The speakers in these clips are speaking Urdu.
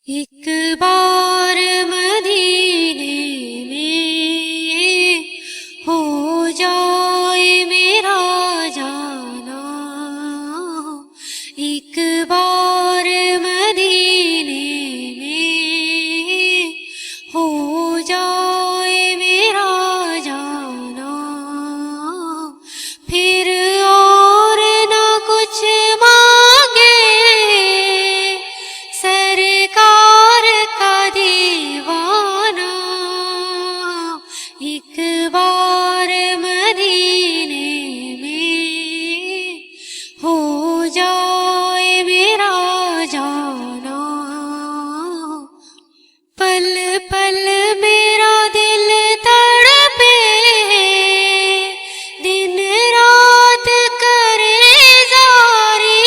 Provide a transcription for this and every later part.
ایک بار مدینے میں ہو جائے میرا جانا، ایک بار مدینے میں ہو جائے میرا جانا، پھر اور نہ کچھ مانگے سرکار کا دیوانہ، ایک بار مدینے میں ہو جائے میرا جانا، پل پل میرا دل تڑپے، دن رات کرے زاری،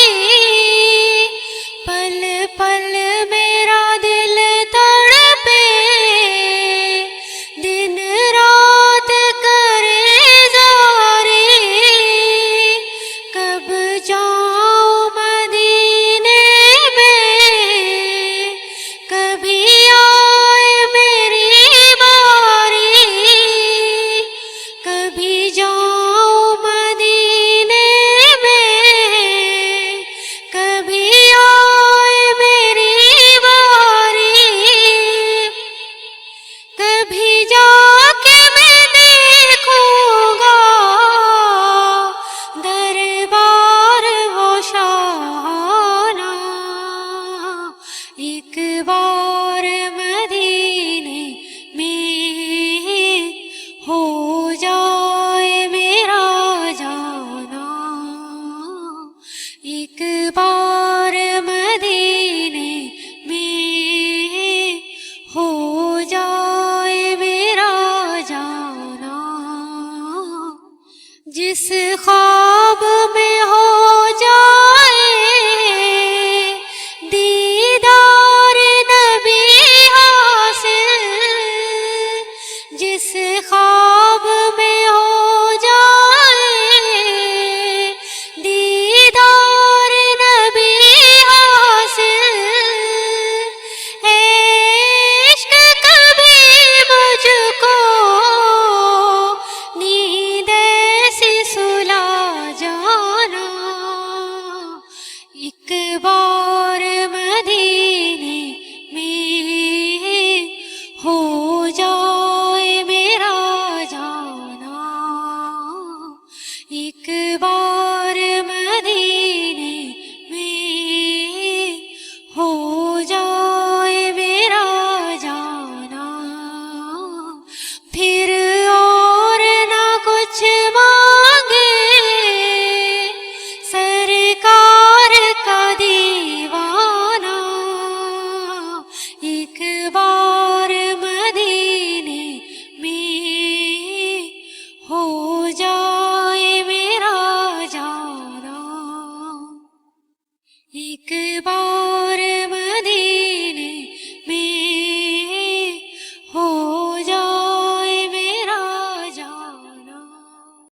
پل پل میرا دل تڑپے، دن رات کرے زاری، کب جاؤں مدینے میں، کبھی آئے میری باری، کبھی جاؤں مدینے میں، کبھی آئے میری باری، کبھی جا کے میں دیکھوں گا دربار وہ شاہانہ، ایک بار مدینے میں ہو جائے میرا جانا، ایک بار مدینے میں ہو جائے میرا جانا، جس خواب میں ہو جائے دیدار نبی حاصل، جس خواب میں ہو جائے دیدار نبی حاصل، عشق کبھی مجھ کو نیند ایسی سلا جانا، ایک بار مدینے میں ہو جائے میرا جانا، ایک بار مدینے میں ہو جائے میرا جانا، پھر اور نہ کچھ مانگے سرکار کا دیوانہ، ایک بار مدینے میں ہو جائے میرا جانا، ایک بار